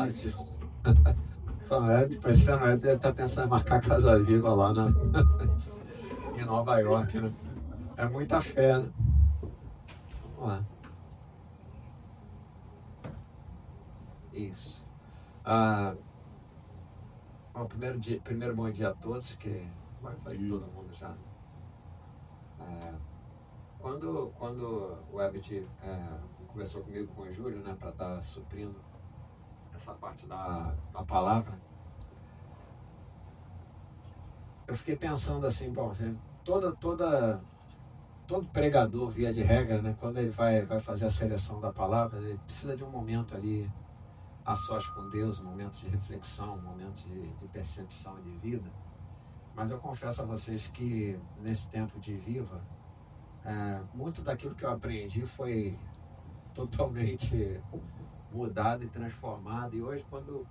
Parecendo, deve estar pensando em marcar Casa Viva lá em Nova York, né? É muita fé, né? Vamos lá. Isso. Bom, primeiro bom dia a todos, que eu falei que todo mundo já. Quando o Ebit conversou comigo com o Júlio, né, para estar suprindo essa parte da palavra, eu fiquei pensando assim, bom, todo pregador, via de regra, né, quando ele vai fazer a seleção da palavra, ele precisa de um momento ali a sós com Deus, um momento de reflexão, um momento de percepção de vida. Mas eu confesso a vocês que nesse tempo de Viva, muito daquilo que eu aprendi foi totalmente mudado e transformado. E hoje, quando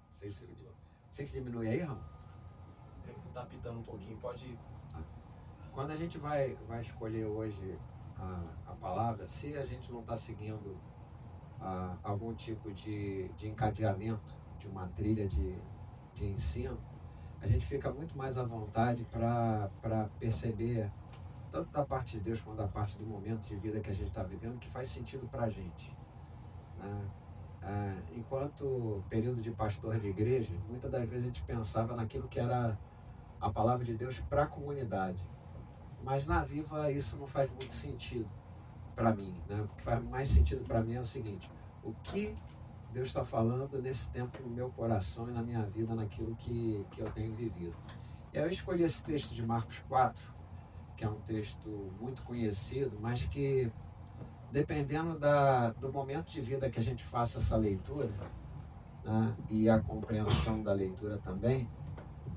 sei se você que diminui aí, Ramon? Tá pitando um pouquinho, pode ir. Quando a gente vai escolher hoje a palavra, se a gente não está seguindo algum tipo de encadeamento, de uma trilha de ensino, a gente fica muito mais à vontade para perceber, tanto da parte de Deus quanto da parte do momento de vida que a gente está vivendo, que faz sentido para a gente. Enquanto período de pastor de igreja, muitas das vezes a gente pensava naquilo que era a palavra de Deus para a comunidade. Mas na Viva isso não faz muito sentido para mim, né? O que faz mais sentido para mim é o seguinte: o que Deus está falando nesse tempo no meu coração e na minha vida, naquilo que eu tenho vivido. E aí eu escolhi esse texto de Marcos 4, que é um texto muito conhecido, mas que, dependendo do momento de vida que a gente faça essa leitura, né, e a compreensão da leitura também,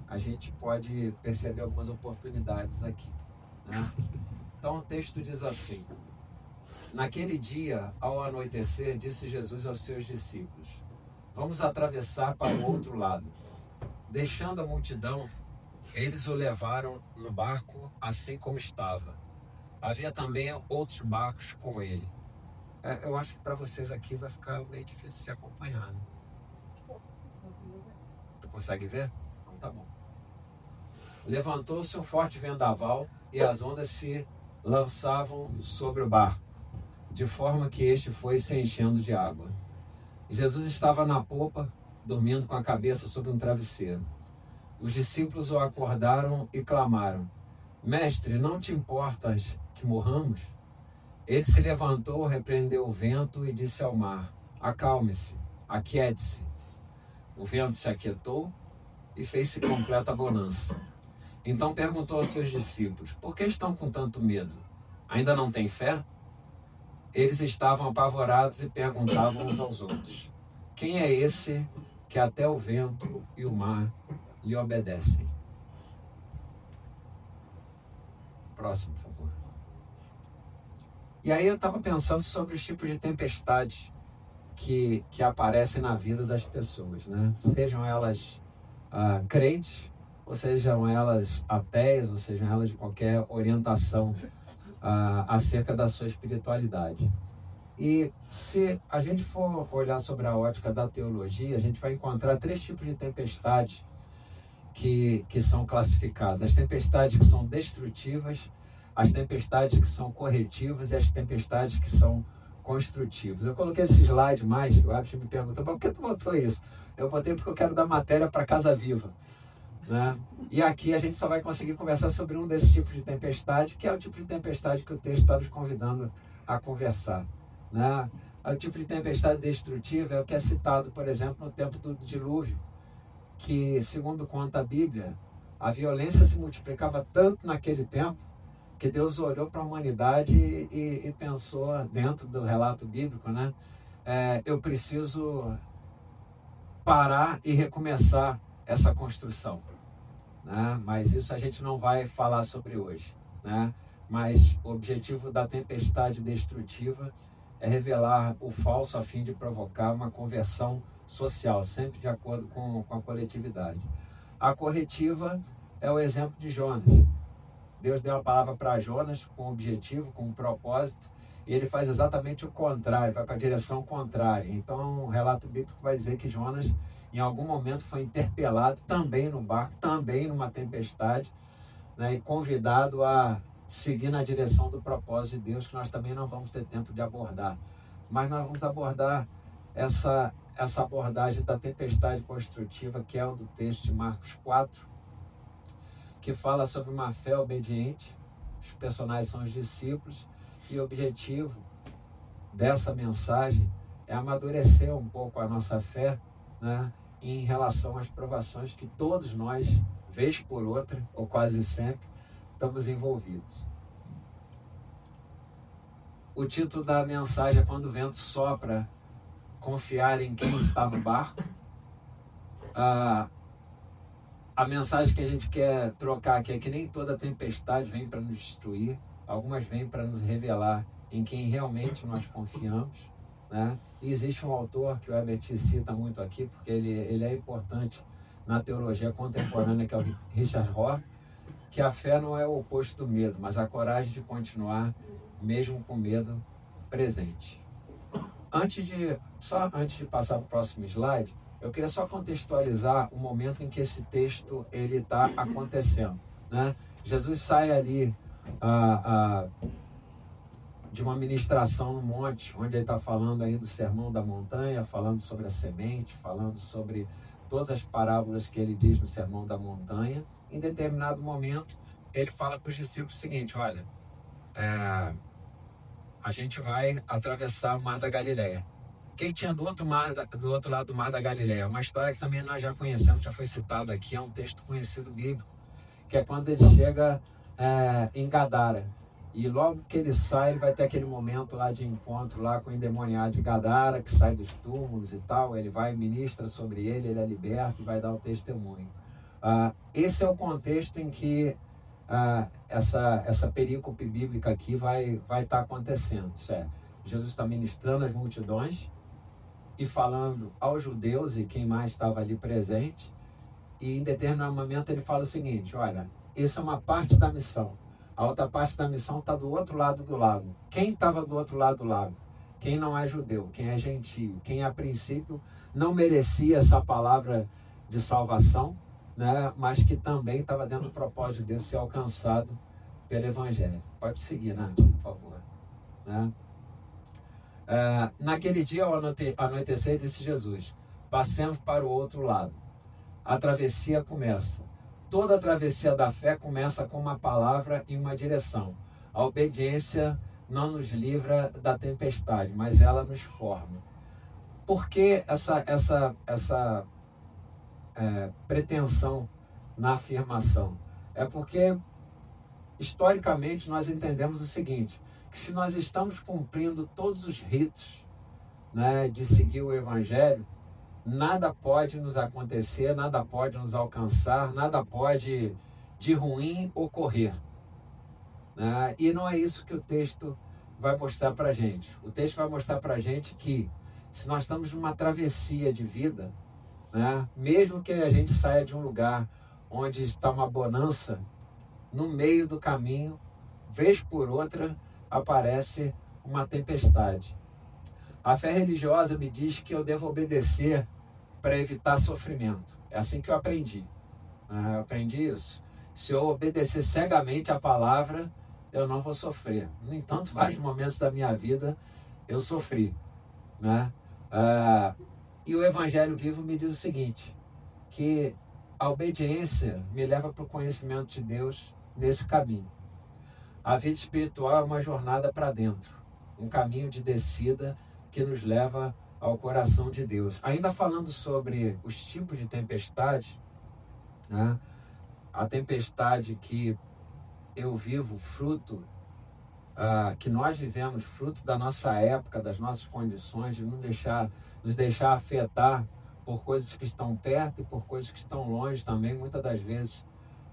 a gente pode perceber algumas oportunidades aqui, né? Então o texto diz assim: naquele dia, ao anoitecer, disse Jesus aos seus discípulos: vamos atravessar para o outro lado. Deixando a multidão, eles o levaram no barco assim como estava. Havia também outros barcos com ele. Eu acho que para vocês aqui vai ficar meio difícil de acompanhar, né? Tu consegue ver? Então tá bom. Levantou-se um forte vendaval e as ondas se lançavam sobre o barco, de forma que este foi se enchendo de água. Jesus estava na popa, dormindo com a cabeça sobre um travesseiro. Os discípulos o acordaram e clamaram: Mestre, não te importas que morramos? Ele se levantou, repreendeu o vento e disse ao mar: acalme-se, aquiete-se. O vento se aquietou e fez-se completa bonança. Então perguntou aos seus discípulos: por que estão com tanto medo? Ainda não têm fé? Eles estavam apavorados e perguntavam uns aos outros: quem é esse que até o vento e o mar lhe obedecem? Próximo, por favor. E aí eu estava pensando sobre os tipos de tempestades que aparecem na vida das pessoas, né? Sejam elas crentes, ou sejam elas ateias, ou sejam elas de qualquer orientação acerca da sua espiritualidade. E se a gente for olhar sobre a ótica da teologia, a gente vai encontrar 3 tipos de tempestades que são classificadas: as tempestades que são destrutivas, as tempestades que são corretivas e as tempestades que são construtivas. Eu coloquei esse slide mais, o Abner me perguntou: por que tu botou isso? Eu botei porque eu quero dar matéria para Casa Viva, né? E aqui a gente só vai conseguir conversar sobre um desses tipos de tempestade, que é o tipo de tempestade que o texto está nos convidando a conversar, né? O tipo de tempestade destrutiva é o que é citado, por exemplo, no tempo do dilúvio, que, segundo conta a Bíblia, a violência se multiplicava tanto naquele tempo que Deus olhou para a humanidade e pensou, dentro do relato bíblico, né? Eu preciso parar e recomeçar essa construção, né? Mas isso a gente não vai falar sobre hoje, né? Mas o objetivo da tempestade destrutiva é revelar o falso a fim de provocar uma conversão social, sempre de acordo com a coletividade. A corretiva é o exemplo de Jonas. Deus deu a palavra para Jonas com um objetivo, com um propósito, e ele faz exatamente o contrário, vai para a direção contrária. Então, o relato bíblico vai dizer que Jonas, em algum momento, foi interpelado também no barco, também numa tempestade, né, e convidado a seguir na direção do propósito de Deus, que nós também não vamos ter tempo de abordar. Mas nós vamos abordar essa abordagem da tempestade construtiva, que é o do texto de Marcos 4, que fala sobre uma fé obediente. Os personagens são os discípulos, e o objetivo dessa mensagem é amadurecer um pouco a nossa fé, né, em relação às provações que todos nós, vez por outra, ou quase sempre, estamos envolvidos. O título da mensagem é Quando o Vento Sopra, confiar em quem está no barco. A mensagem que a gente quer trocar aqui é que nem toda tempestade vem para nos destruir, algumas vêm para nos revelar em quem realmente nós confiamos, né? E existe um autor que o Herbert cita muito aqui, porque ele é importante na teologia contemporânea, que é o Richard Rohr, que a fé não é o oposto do medo, mas a coragem de continuar mesmo com medo presente. Antes de passar para o próximo slide, eu queria só contextualizar o momento em que esse texto está acontecendo, né? Jesus sai ali de uma ministração no monte, onde ele está falando aí do sermão da montanha, falando sobre a semente, falando sobre todas as parábolas que ele diz no sermão da montanha. Em determinado momento, ele fala para os discípulos o seguinte: olha, a gente vai atravessar o Mar da Galileia. O que tinha do outro lado do Mar da Galileia? Uma história que também nós já conhecemos, já foi citada aqui, é um texto conhecido bíblico, que é quando ele chega em Gadara. E logo que ele sai, ele vai ter aquele momento lá de encontro lá com o endemoniado de Gadara, que sai dos túmulos e tal. Ele vai, ministra sobre ele é liberto e vai dar o testemunho. Esse é o contexto em que essa perícope bíblica aqui vai estar acontecendo. Jesus está ministrando às multidões e falando aos judeus e quem mais estava ali presente. E em determinado momento ele fala o seguinte: olha, isso é uma parte da missão. A outra parte da missão está do outro lado do lago. Quem estava do outro lado do lago? Quem não é judeu, quem é gentio, quem a princípio não merecia essa palavra de salvação, né, mas que também estava dentro do propósito de Deus ser alcançado pelo Evangelho. Pode seguir, Nath, por favor. Né? Naquele dia, ao anoitecer, disse Jesus: passemos para o outro lado. A travessia começa. Toda a travessia da fé começa com uma palavra e uma direção. A obediência não nos livra da tempestade, mas ela nos forma. Por que essa pretensão na afirmação? É porque, historicamente, nós entendemos o seguinte: que se nós estamos cumprindo todos os ritos, né, de seguir o Evangelho, nada pode nos acontecer, nada pode nos alcançar, nada pode de ruim ocorrer. Né? E não é isso que o texto vai mostrar para a gente. O texto vai mostrar para a gente que, se nós estamos numa travessia de vida, né, mesmo que a gente saia de um lugar onde está uma bonança, no meio do caminho, vez por outra, aparece uma tempestade. A fé religiosa me diz que eu devo obedecer para evitar sofrimento. É assim que eu aprendi. Eu aprendi isso. Se eu obedecer cegamente a palavra, eu não vou sofrer. No entanto, vários momentos da minha vida eu sofri. Né? E o Evangelho vivo me diz o seguinte: que a obediência me leva para o conhecimento de Deus nesse caminho. A vida espiritual é uma jornada para dentro, um caminho de descida que nos leva ao coração de Deus. Ainda falando sobre os tipos de tempestade, né? A tempestade que eu vivo, fruto, que nós vivemos, fruto da nossa época, das nossas condições, de nos deixar afetar por coisas que estão perto e por coisas que estão longe também, muitas das vezes,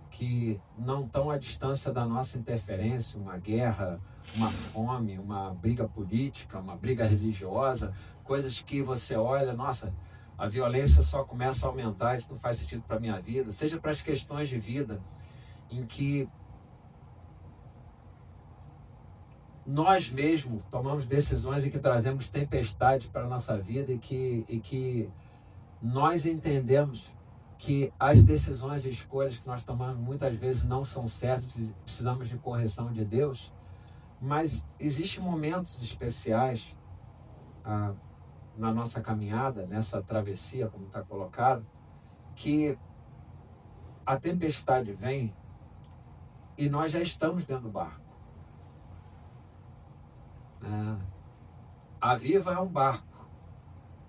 que não estão à distância da nossa interferência, uma guerra, uma fome, uma briga política, uma briga religiosa, coisas que você olha, nossa, a violência só começa a aumentar, isso não faz sentido para a minha vida, seja para as questões de vida, em que nós mesmos tomamos decisões e que trazemos tempestade para a nossa vida e que nós entendemos que as decisões e escolhas que nós tomamos muitas vezes não são certas, precisamos de correção de Deus, mas existem momentos especiais na nossa caminhada, nessa travessia, como está colocado, que a tempestade vem e nós já estamos dentro do barco. A Viva é um barco,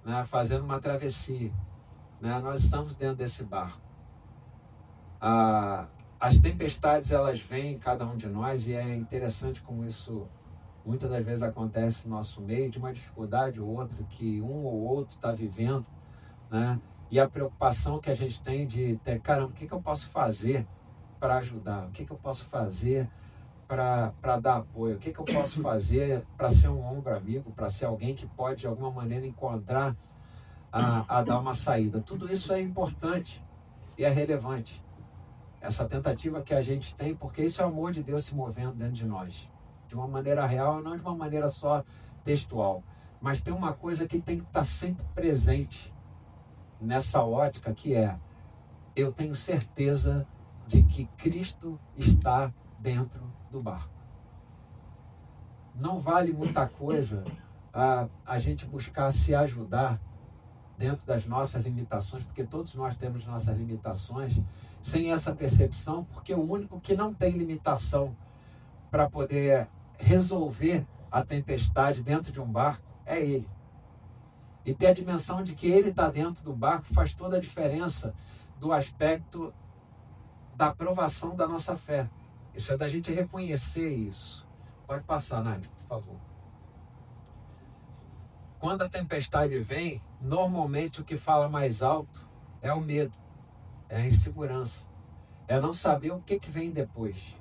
né, fazendo uma travessia. Né, nós estamos dentro desse barco. As tempestades, elas vêm em cada um de nós, e é interessante como isso muitas das vezes acontece no nosso meio, de uma dificuldade ou outra que um ou outro está vivendo, né? E a preocupação que a gente tem de ter, caramba, o que eu posso fazer para ajudar? O que eu posso fazer para dar apoio? O que eu posso fazer para ser um ombro amigo, para ser alguém que pode de alguma maneira encontrar a dar uma saída? Tudo isso é importante e é relevante. Essa tentativa que a gente tem, porque isso é o amor de Deus se movendo dentro de nós, de uma maneira real, não de uma maneira só textual. Mas tem uma coisa que tem que estar sempre presente nessa ótica, que é: eu tenho certeza de que Cristo está dentro do barco. Não vale muita coisa a gente buscar se ajudar dentro das nossas limitações, porque todos nós temos nossas limitações, sem essa percepção, porque o único que não tem limitação para poder resolver a tempestade dentro de um barco é Ele. E ter a dimensão de que Ele está dentro do barco faz toda a diferença do aspecto da aprovação da nossa fé. Isso é da gente reconhecer isso. Pode passar, Nádia, por favor. Quando a tempestade vem, normalmente o que fala mais alto é o medo, é a insegurança, é não saber o que vem depois.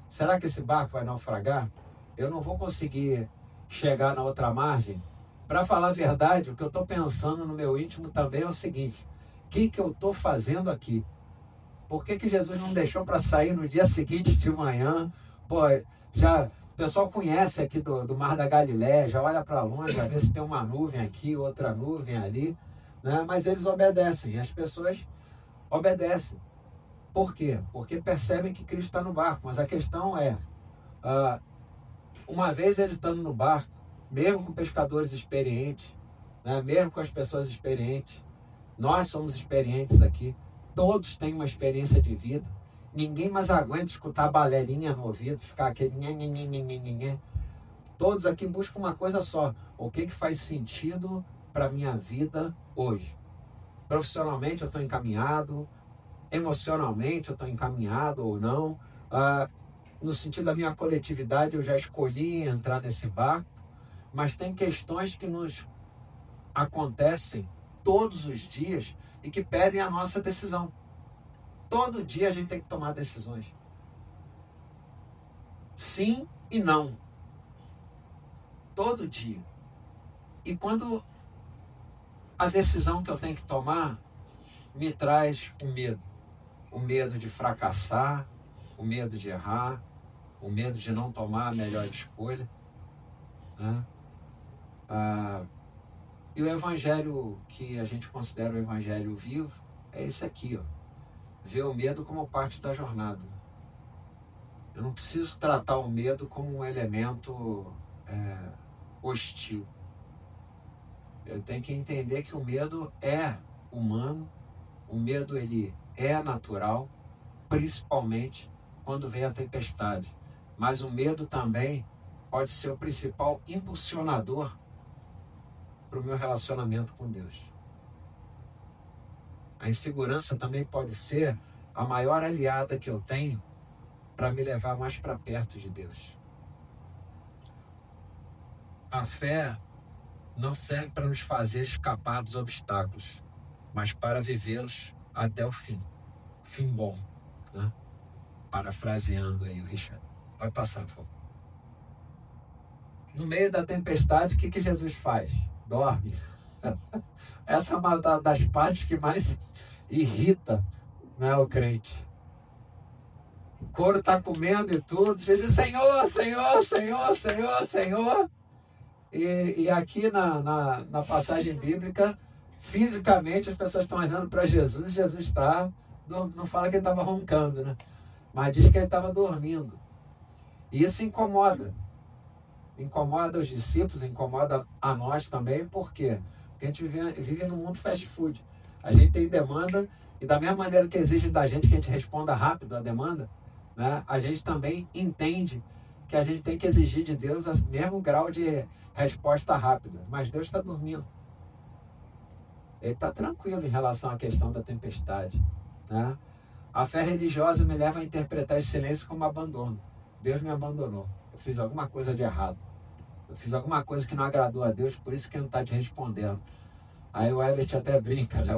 Será que esse barco vai naufragar? Eu não vou conseguir chegar na outra margem? Para falar a verdade, o que eu estou pensando no meu íntimo também é o seguinte: o que eu estou fazendo aqui? Por que Jesus não deixou para sair no dia seguinte de manhã? Pô, o pessoal conhece aqui do Mar da Galileia, já olha para longe, já vê se tem uma nuvem aqui, outra nuvem ali, né? Mas eles obedecem, as pessoas obedecem. Por quê? Porque percebem que Cristo está no barco. Mas a questão é, uma vez ele estando no barco, mesmo com pescadores experientes, né? Mesmo com as pessoas experientes, nós somos experientes aqui, todos têm uma experiência de vida. Ninguém mais aguenta escutar a balelinha no ouvido, ficar aquele nhê. Todos aqui buscam uma coisa só: o que faz sentido para a minha vida hoje? Profissionalmente eu estou encaminhado, emocionalmente eu estou encaminhado ou não, no sentido da minha coletividade eu já escolhi entrar nesse barco, mas tem questões que nos acontecem todos os dias e que pedem a nossa decisão. Todo dia a gente tem que tomar decisões. Sim e não. Todo dia. E quando a decisão que eu tenho que tomar me traz o medo. O medo de fracassar, o medo de errar, o medo de não tomar a melhor escolha, né? E o evangelho que a gente considera o evangelho vivo é esse aqui, ó. Ver o medo como parte da jornada. Eu não preciso tratar o medo como um elemento hostil. Eu tenho que entender que o medo é humano, o medo ele é natural, principalmente quando vem a tempestade. Mas o medo também pode ser o principal impulsionador para o meu relacionamento com Deus. A insegurança também pode ser a maior aliada que eu tenho para me levar mais para perto de Deus. A fé não serve para nos fazer escapar dos obstáculos, mas para vivê-los até o fim. Fim bom, né? Parafraseando aí o Richard. Vai passar, por favor. No meio da tempestade, o que Jesus faz? Dorme. Essa é uma das partes que mais irrita, né, o crente. O couro está comendo e tudo. Jesus, Senhor, Senhor, Senhor, Senhor, Senhor. E aqui na passagem bíblica, fisicamente as pessoas estão olhando para Jesus e Jesus está, não fala que ele estava roncando, né? Mas diz que ele estava dormindo. E isso incomoda. Incomoda os discípulos, incomoda a nós também. Por quê? Porque a gente vive num mundo fast food. A gente tem demanda e da mesma maneira que exigem da gente que a gente responda rápido a demanda, né, a gente também entende que a gente tem que exigir de Deus o mesmo grau de resposta rápida. Mas Deus está dormindo. Ele está tranquilo em relação à questão da tempestade, né? A fé religiosa me leva a interpretar esse silêncio como abandono. Deus me abandonou. Eu fiz alguma coisa de errado. Eu fiz alguma coisa que não agradou a Deus, por isso que ele não está te respondendo. Aí o Everett até brinca, né?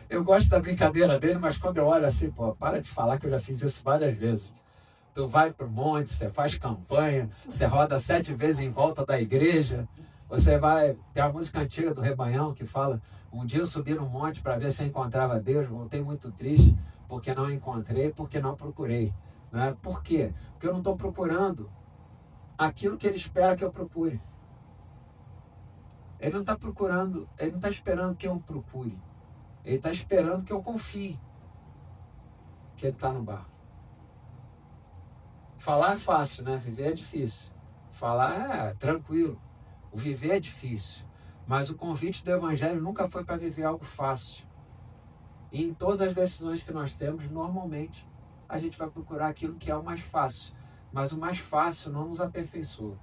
Eu gosto da brincadeira dele, mas quando eu olho assim, pô, para de falar que eu já fiz isso várias vezes. Tu vai pro monte, você faz campanha, você roda 7 vezes em volta da igreja, você vai... Tem a música antiga do Rebanhão que fala: um dia eu subi no monte para ver se eu encontrava Deus, voltei muito triste, porque não encontrei, porque não procurei. Né? Por quê? Porque eu não estou procurando aquilo que ele espera que eu procure. Ele não está procurando, ele não está esperando que eu procure. Ele está esperando que eu confie que ele está no barco. Falar é fácil, né? Viver é difícil. Falar é tranquilo. O viver é difícil. Mas o convite do Evangelho nunca foi para viver algo fácil. E em todas as decisões que nós temos, normalmente, a gente vai procurar aquilo que é o mais fácil. Mas o mais fácil não nos aperfeiçoa.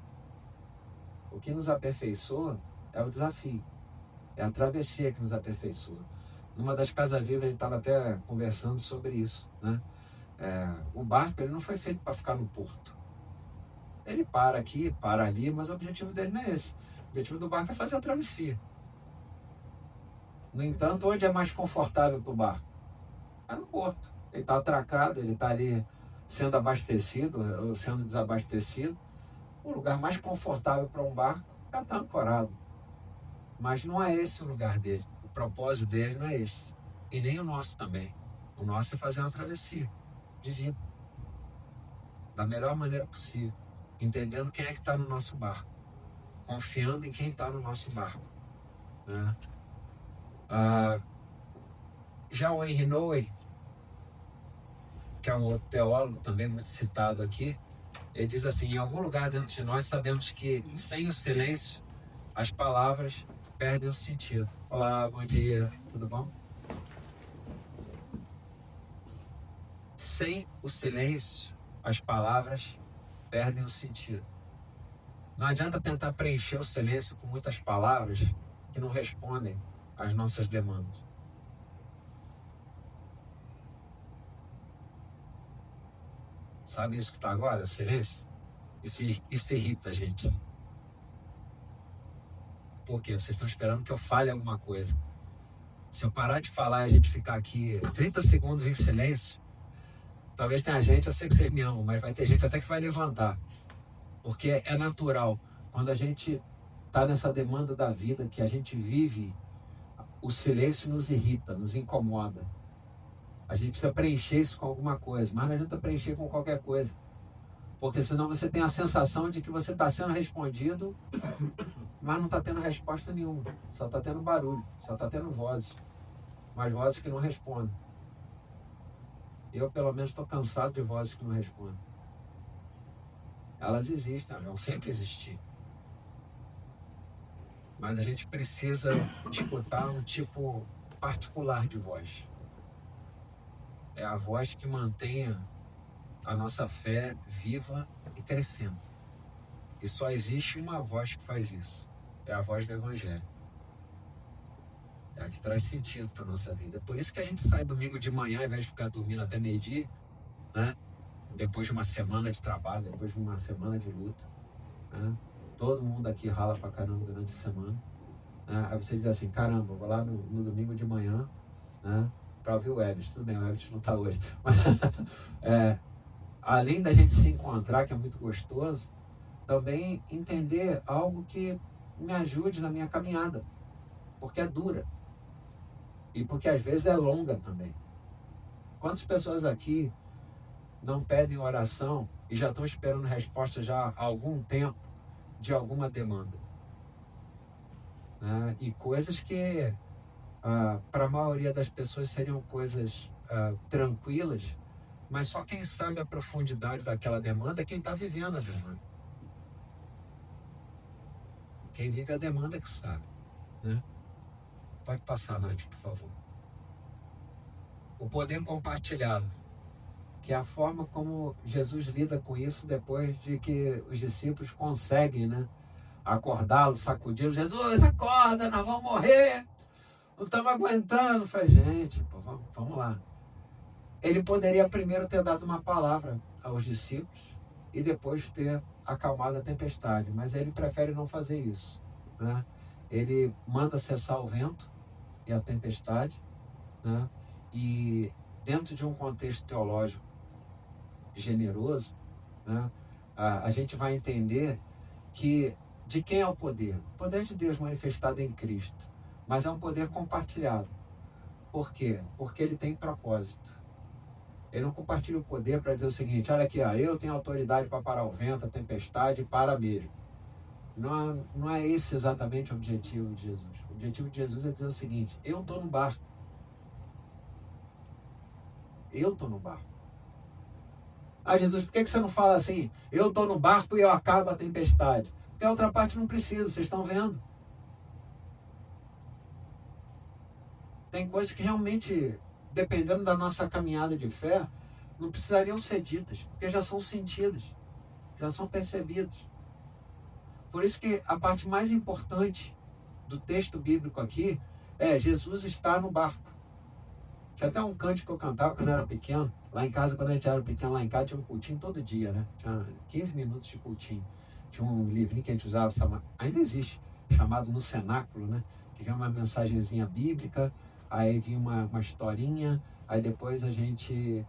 O que nos aperfeiçoa é o desafio. É a travessia que nos aperfeiçoa. Numa das casas vivas, a gente estava até conversando sobre isso, né? O barco ele não foi feito para ficar no porto. Ele para aqui, para ali, mas o objetivo dele não é esse. O objetivo do barco é fazer a travessia. No entanto, onde é mais confortável para o barco? É no porto. Ele está atracado, ele está ali sendo abastecido ou sendo desabastecido. O lugar mais confortável para um barco é estar ancorado. Mas não é esse o lugar dele. O propósito dele não é esse. E nem o nosso também. O nosso é fazer uma travessia de vida. Da melhor maneira possível. Entendendo quem é que está no nosso barco. Confiando em quem está no nosso barco. Né? Já o Henry Nouwen, que é um outro teólogo também muito citado aqui, ele diz assim: em algum lugar dentro de nós sabemos que sem o silêncio as palavras perdem o sentido. Olá, bom dia, tudo bom? Sem o silêncio as palavras perdem o sentido. Não adianta tentar preencher o silêncio com muitas palavras que não respondem às nossas demandas. Sabe isso que está agora, o silêncio? Isso irrita a gente. Por quê? Vocês estão esperando que eu fale alguma coisa. Se eu parar de falar e a gente ficar aqui 30 segundos em silêncio, talvez tenha gente, eu sei que vocês me amam, mas vai ter gente até que vai levantar. Porque é natural. Quando a gente está nessa demanda da vida que a gente vive, o silêncio nos irrita, nos incomoda. A gente precisa preencher isso com alguma coisa, mas não adianta preencher com qualquer coisa. Porque senão você tem a sensação de que você está sendo respondido, mas não está tendo resposta nenhuma. Só está tendo barulho, só está tendo vozes. Mas vozes que não respondem. Eu, pelo menos, estou cansado de vozes que não respondem. Elas existem, elas vão sempre existir. Mas a gente precisa escutar um tipo particular de voz. É a voz que mantenha a nossa fé viva e crescendo. E só existe uma voz que faz isso. É a voz do Evangelho. É a que traz sentido para a nossa vida. É por isso que a gente sai domingo de manhã, ao invés de ficar dormindo até meio-dia, né? Depois de uma semana de trabalho, depois de uma semana de luta, né? Todo mundo aqui rala pra caramba durante a semana, né? Aí você diz assim: caramba, vou lá no domingo de manhã, né, para ouvir o Everett. Tudo bem, o Everett não está hoje. Mas, além da gente se encontrar, que é muito gostoso, também entender algo que me ajude na minha caminhada, porque é dura e porque às vezes é longa também. Quantas pessoas aqui não pedem oração e já estão esperando resposta já há algum tempo de alguma demanda, né? E coisas que para a maioria das pessoas seriam coisas tranquilas, mas só quem sabe a profundidade daquela demanda é quem está vivendo a demanda. Quem vive a demanda que sabe, né? Pode passar, Nath, por favor. O poder compartilhado, que é a forma como Jesus lida com isso depois de que os discípulos conseguem, né, acordá-lo, sacudi-lo. Jesus, acorda, nós vamos morrer, não estamos aguentando. Falei, gente, pô, vamos lá. Ele poderia primeiro ter dado uma palavra aos discípulos e depois ter acalmado a tempestade, mas ele prefere não fazer isso, né? Ele manda cessar o vento e a tempestade, né? E dentro de um contexto teológico generoso, né, a gente vai entender que de quem é o poder? O poder de Deus manifestado em Cristo, mas é um poder compartilhado. Por quê? Porque ele tem propósito. Ele não compartilha o poder para dizer o seguinte: olha aqui, eu tenho autoridade para parar o vento, a tempestade, e para mesmo. Não é esse exatamente o objetivo de Jesus. O objetivo de Jesus é dizer o seguinte: eu estou no barco. Eu estou no barco. Jesus, por que você não fala assim? Eu estou no barco e eu acabo a tempestade. Porque a outra parte não precisa, vocês estão vendo. Tem coisas que realmente, dependendo da nossa caminhada de fé, não precisariam ser ditas, porque já são sentidas, já são percebidas. Por isso que a parte mais importante do texto bíblico aqui é Jesus está no barco. Tinha até um cântico que eu cantava quando eu era pequeno. Lá em casa, quando a gente era pequeno, lá em casa tinha um cultinho todo dia, né? Tinha 15 minutos de cultinho. Tinha um livrinho que a gente usava, ainda existe, chamado No Cenáculo, né? Que vinha uma mensagenzinha bíblica, aí vinha uma historinha, aí depois a gente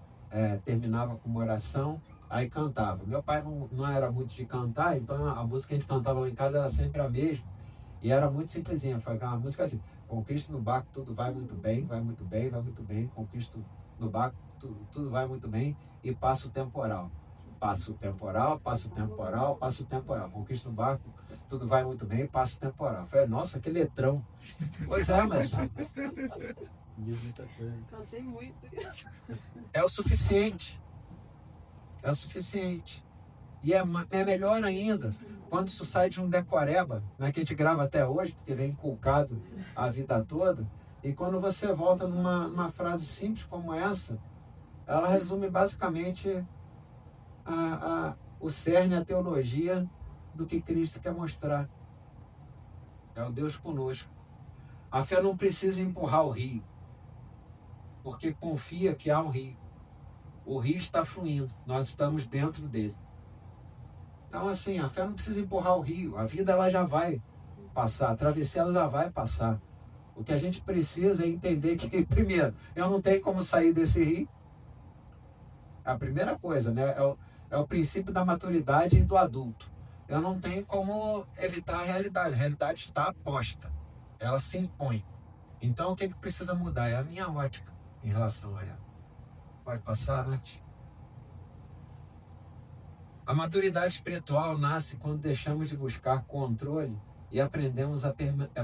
terminava com uma oração, aí cantava. Meu pai não era muito de cantar, então a música que a gente cantava lá em casa era sempre a mesma. E era muito simplesinha, foi uma música assim: com Cristo no barco tudo vai muito bem, vai muito bem, vai muito bem. Com Cristo no barco tudo vai muito bem e passa o temporal. Passa o temporal, passa o temporal, passa o temporal. Com Cristo no barco tudo vai muito bem, passa o temporal. Eu falei, nossa, que letrão. Pois é, mas Diz muita coisa. Cantei muito isso. é o suficiente. É o suficiente. E é melhor ainda quando isso sai de um decoreba, né, que a gente grava até hoje, porque vem inculcado a vida toda, e quando você volta numa frase simples como essa, ela resume basicamente o cerne, a teologia do que Cristo quer mostrar. É o Deus conosco. A fé não precisa empurrar o rio, porque confia que há um rio. O rio está fluindo, nós estamos dentro dele. Então, assim, a fé não precisa empurrar o rio. A vida, ela já vai passar. A travessia, ela já vai passar. O que a gente precisa é entender que, primeiro, eu não tenho como sair desse rio. A primeira coisa, né? É o princípio da maturidade e do adulto. Eu não tenho como evitar a realidade. A realidade está posta. Ela se impõe. Então, o que precisa mudar? É a minha ótica em relação a ela. Pode passar, Nath? A maturidade espiritual nasce quando deixamos de buscar controle e aprendemos a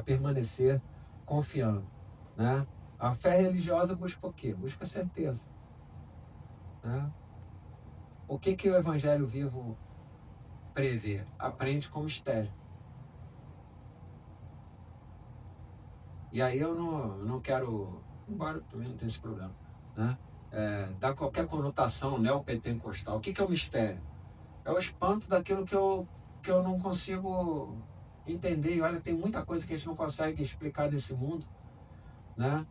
permanecer confiando, né? A fé religiosa busca o quê? Busca certeza, né? O que o Evangelho vivo prevê? Aprende com mistério. E aí eu não quero, embora também não tenha esse problema, né? Dar qualquer conotação neopentecostal. O que é o mistério? É o espanto daquilo que eu não consigo entender. E olha, tem muita coisa que a gente não consegue explicar nesse mundo, né?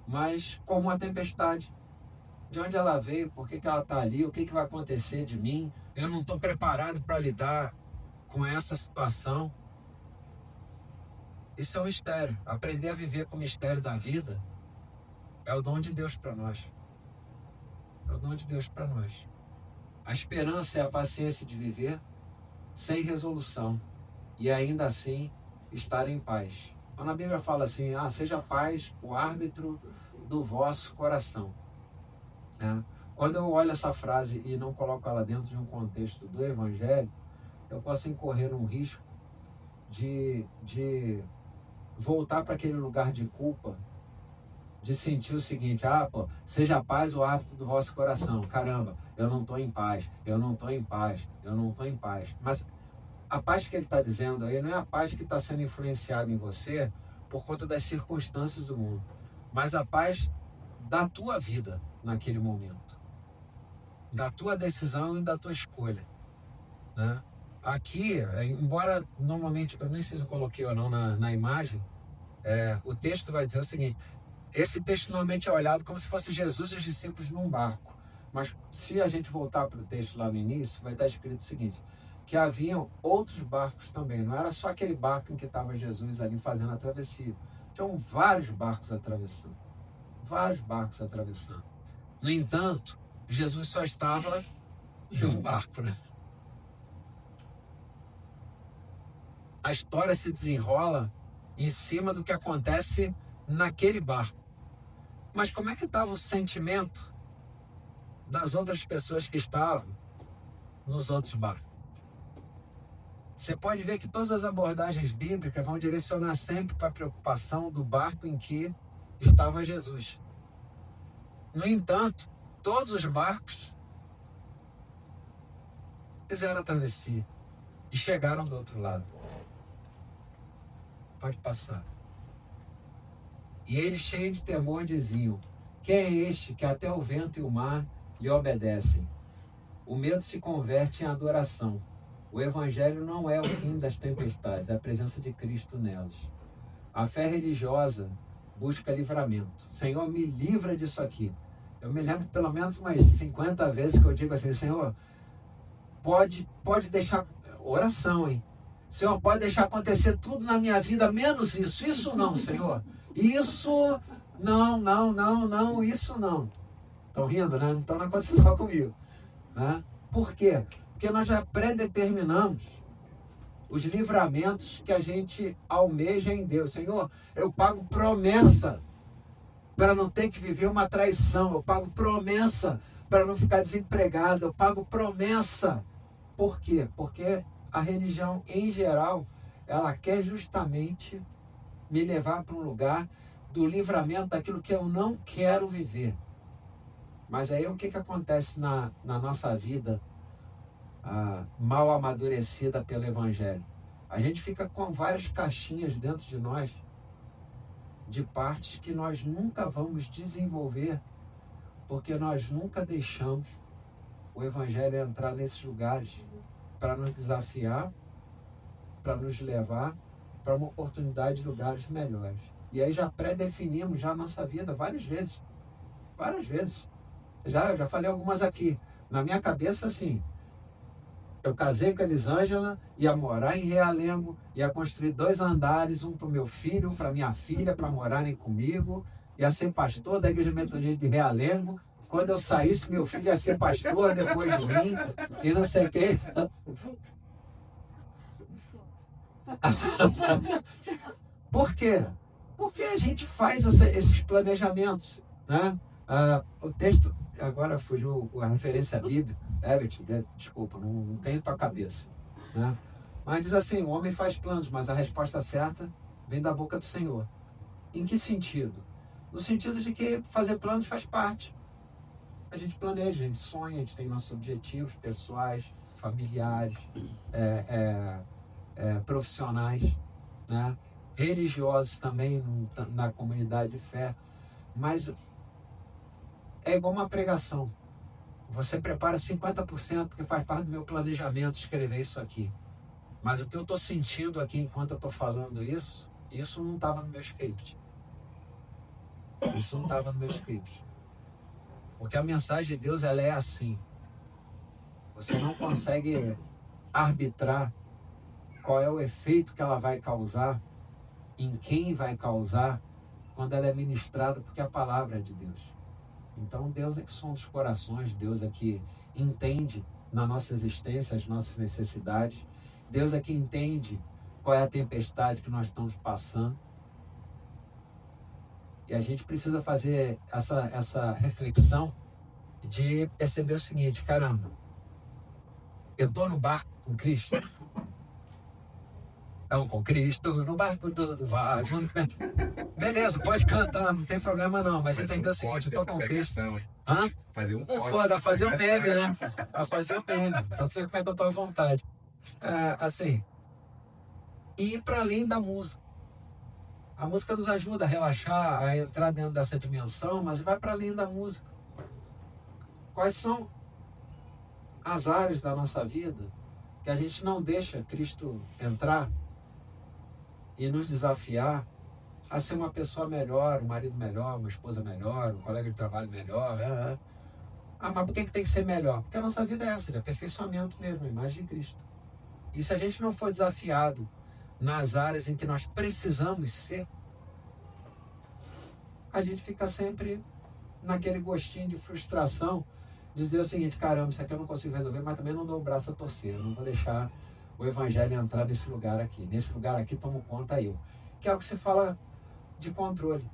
Mas como a tempestade, de onde ela veio, por que ela está ali, o que vai acontecer de mim, eu não estou preparado para lidar com essa situação. Isso é um mistério. Aprender a viver com o mistério da vida é o dom de Deus para nós. É o dom de Deus para nós. A esperança é a paciência de viver sem resolução e ainda assim estar em paz. Quando a Bíblia fala assim, seja a paz o árbitro do vosso coração, né? Quando eu olho essa frase e não coloco ela dentro de um contexto do Evangelho, eu posso incorrer num risco de voltar para aquele lugar de culpa, de sentir o seguinte: pô, seja a paz o árbitro do vosso coração. Caramba, eu não estou em paz, eu não estou em paz, eu não estou em paz. Mas a paz que ele está dizendo aí não é a paz que está sendo influenciada em você por conta das circunstâncias do mundo, mas a paz da tua vida naquele momento, da tua decisão e da tua escolha, né? Aqui, embora normalmente, eu nem sei se eu coloquei ou não na imagem, o texto vai dizer o seguinte: esse texto normalmente é olhado como se fosse Jesus e os discípulos num barco. Mas se a gente voltar para o texto lá no início, vai estar escrito o seguinte: que haviam outros barcos também. Não era só aquele barco em que estava Jesus ali fazendo a travessia. Tinham vários barcos atravessando. Vários barcos atravessando. No entanto, Jesus só estava em um barco, né? A história se desenrola em cima do que acontece naquele barco. Mas como é que estava o sentimento das outras pessoas que estavam nos outros barcos? Você pode ver que todas as abordagens bíblicas vão direcionar sempre para a preocupação do barco em que estava Jesus. No entanto, todos os barcos fizeram a travessia e chegaram do outro lado. Pode passar. E eles, cheios de temor, diziam: quem é este que até o vento e o mar lhe obedecem? O medo se converte em adoração. O evangelho não é o fim das tempestades, é a presença de Cristo nelas. A fé religiosa busca livramento. Senhor, me livra disso aqui. Eu me lembro pelo menos umas 50 vezes que eu digo assim: Senhor, pode deixar... Oração, hein? Senhor, pode deixar acontecer tudo na minha vida, menos isso. Isso não, Senhor. Isso não, isso não. Estão rindo, né? Então não aconteceu só comigo, né? Por quê? Porque nós já predeterminamos os livramentos que a gente almeja em Deus. Senhor, eu pago promessa para não ter que viver uma traição. Eu pago promessa para não ficar desempregado. Eu pago promessa. Por quê? Porque a religião, em geral, ela quer justamente me levar para um lugar do livramento daquilo que eu não quero viver. Mas aí o que acontece na nossa vida mal amadurecida pelo Evangelho? A gente fica com várias caixinhas dentro de nós, de partes que nós nunca vamos desenvolver, porque nós nunca deixamos o Evangelho entrar nesses lugares para nos desafiar, para nos levar para uma oportunidade de lugares melhores. E aí já pré-definimos já a nossa vida várias vezes. Várias vezes. Eu já falei algumas aqui. Na minha cabeça, assim, eu casei com a Elisângela, ia morar em Realengo, ia construir 2 andares, um para o meu filho, um para minha filha, para morarem comigo, ia ser pastor da Igreja Metodista de Realengo. Quando eu saísse, meu filho ia ser pastor depois de mim, e não sei o quê. Por quê? Porque a gente faz esses planejamentos, né? O texto, agora fugiu a referência bíblica, Herbert, desculpa, não tenho tua cabeça, né? Mas diz assim: o homem faz planos, mas a resposta certa vem da boca do Senhor. Em que sentido? No sentido de que fazer planos faz parte. A gente planeja, a gente sonha, a gente tem nossos objetivos pessoais, familiares, profissionais, né? Religiosos também na comunidade de fé. Mas é igual uma pregação. Você prepara 50% porque faz parte do meu planejamento escrever isso aqui. Mas o que eu estou sentindo aqui enquanto eu estou falando isso não estava no meu script. Isso não estava no meu script. Porque a mensagem de Deus, ela é assim. Você não consegue arbitrar qual é o efeito que ela vai causar, em quem vai causar, quando ela é ministrada, porque a palavra é de Deus. Então Deus é que sonda os corações, Deus é que entende na nossa existência as nossas necessidades, Deus é que entende qual é a tempestade que nós estamos passando. E a gente precisa fazer essa reflexão de perceber o seguinte: caramba, eu estou no barco com Cristo. Então, com Cristo no barco tudo vai junto. Beleza, pode cantar, não tem problema não, mas entendeu o seguinte: eu estou com Cristo. Hã? Fazer um Pô, dá pra fazer um meme, né? Dá pra fazer um meme. Pra tu ver como é que eu tô à vontade. Assim, ir para além da música. A música nos ajuda a relaxar, a entrar dentro dessa dimensão, mas vai para além da música. Quais são as áreas da nossa vida que a gente não deixa Cristo entrar e nos desafiar a ser uma pessoa melhor, um marido melhor, uma esposa melhor, um colega de trabalho melhor? Mas por que tem que ser melhor? Porque a nossa vida é essa, de aperfeiçoamento mesmo, a imagem de Cristo. E se a gente não for desafiado nas áreas em que nós precisamos ser, a gente fica sempre naquele gostinho de frustração, dizer o seguinte: caramba, isso aqui eu não consigo resolver, mas também não dou o braço a torcer, eu não vou deixar o evangelho entrar nesse lugar aqui tomo conta eu. Que é o que se fala de controle,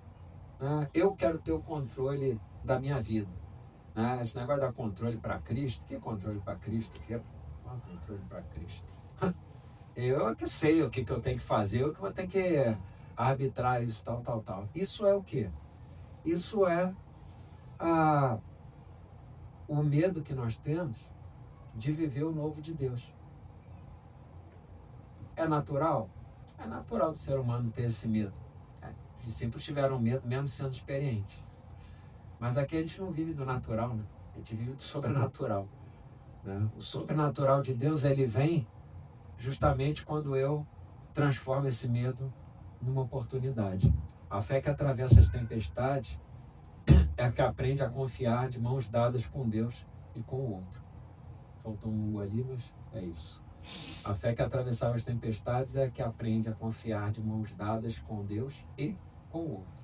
né? Eu quero ter o controle da minha vida, né? Esse negócio de dar controle para Cristo, que controle para Cristo? Que é controle para Cristo? Eu que sei o que eu tenho que fazer, eu que vou ter que arbitrar isso, tal. Isso é o quê? Isso é o medo que nós temos de viver o novo de Deus. É natural? É natural do ser humano ter esse medo. Eles sempre tiveram medo, mesmo sendo experientes. Mas aqui a gente não vive do natural, né? A gente vive do sobrenatural, né? O sobrenatural de Deus, ele vem justamente quando eu transformo esse medo numa oportunidade. A fé que atravessa as tempestades é a que aprende a confiar de mãos dadas com Deus e com o outro. Faltou um U ali, mas é isso. A fé que atravessava as tempestades é a que aprende a confiar de mãos dadas com Deus e com o outro.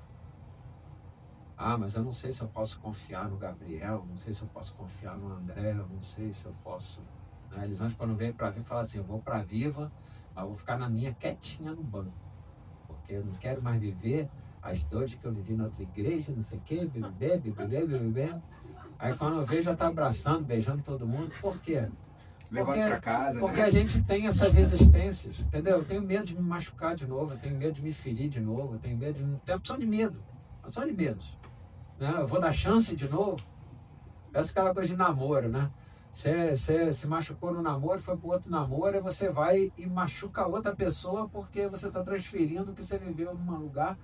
Mas eu não sei se eu posso confiar no Gabriel, não sei se eu posso confiar no André, eu não sei se eu posso... Né? Elisângela, quando veio para Viva, fala assim: eu vou para Viva, mas vou ficar na minha quietinha no banco, porque eu não quero mais viver as dores que eu vivi na outra igreja, não sei o quê, bebê. Aí quando eu vejo, já tá abraçando, beijando todo mundo. Por quê? Levando para casa. Porque a gente tem essas resistências, entendeu? Eu tenho medo de me machucar de novo, eu tenho medo de me ferir de novo, eu tenho medo de... Tem opção de medo, opção de medos. Né? Eu vou dar chance de novo. Essa é aquela coisa de namoro, né? Você se machucou no namoro, foi pro outro namoro, e você vai e machuca a outra pessoa porque você está transferindo o que você viveu num lugar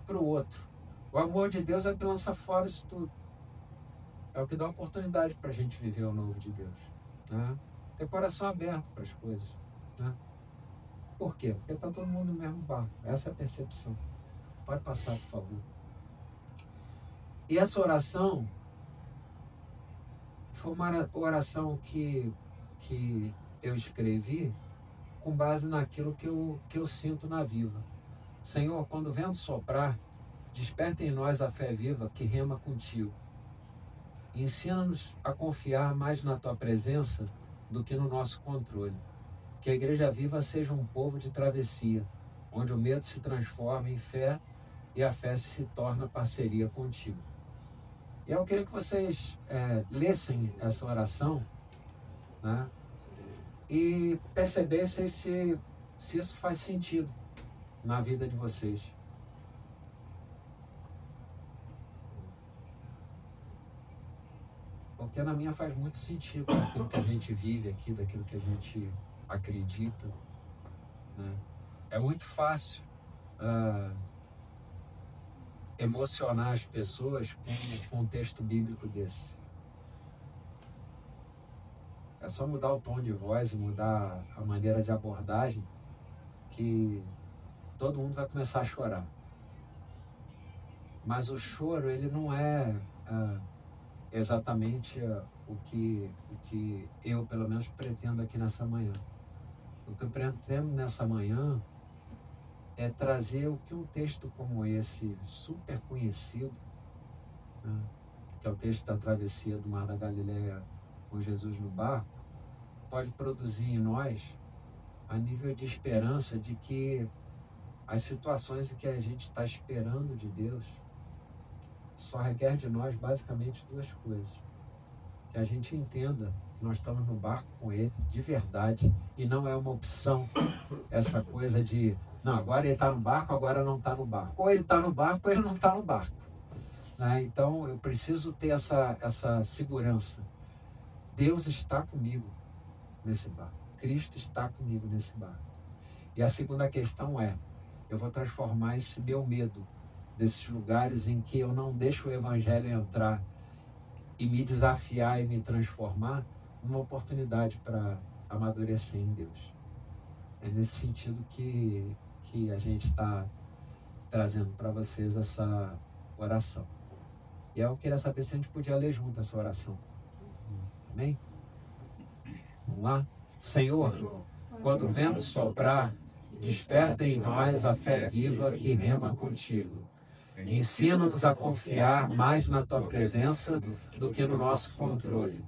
para o outro. O amor de Deus é que lança fora isso tudo. É o que dá oportunidade para a gente viver o novo de Deus, né? Ter coração aberto para as coisas, né? Por quê? Porque está todo mundo no mesmo barco. Essa é a percepção. Pode passar, por favor. E essa oração foi uma oração que eu escrevi com base naquilo que eu sinto na Viva. Senhor, quando o vento soprar, desperta em nós a fé viva que rema contigo. Ensina-nos a confiar mais na tua presença do que no nosso controle. Que a Igreja Viva seja um povo de travessia, onde o medo se transforma em fé e a fé se torna parceria contigo. E eu queria que vocês lessem essa oração, né? E percebessem se isso faz sentido na vida de vocês. Porque na minha faz muito sentido daquilo que a gente vive aqui, daquilo que a gente acredita, né? É muito fácil emocionar as pessoas com um texto bíblico desse. É só mudar o tom de voz e mudar a maneira de abordagem que todo mundo vai começar a chorar. Mas o choro, ele não é exatamente o que eu, pelo menos, pretendo aqui nessa manhã. O que eu pretendo nessa manhã é trazer o que um texto como esse, super conhecido, né, que é o texto da travessia do Mar da Galileia com Jesus no barco, pode produzir em nós a nível de esperança de que as situações em que a gente está esperando de Deus só requer de nós basicamente duas coisas. que a gente entenda que nós estamos no barco com Ele, de verdade, e não é uma opção essa coisa de, não, agora ele está no barco, agora não está no barco. Ou ele está no barco, ou ele não está no barco. Né? Então, eu preciso ter essa segurança. Deus está comigo nesse barco. Cristo está comigo nesse barco. E a segunda questão é, eu vou transformar esse meu medo desses lugares em que eu não deixo o Evangelho entrar e me desafiar e me transformar numa oportunidade para amadurecer em Deus. É nesse sentido que a gente está trazendo para vocês essa oração. E eu queria saber se a gente podia ler junto essa oração. Amém? Vamos lá? Senhor, quando o vento soprar, desperta em nós a fé viva que rema contigo. Ensina-nos a confiar mais na tua presença do que no nosso controle.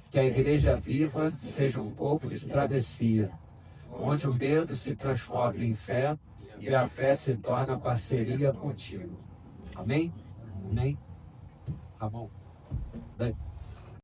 Que a igreja viva seja um povo de travessia, onde o medo se transforma em fé e a fé se torna parceria contigo. Amém? Amém? Tá bom. Daí.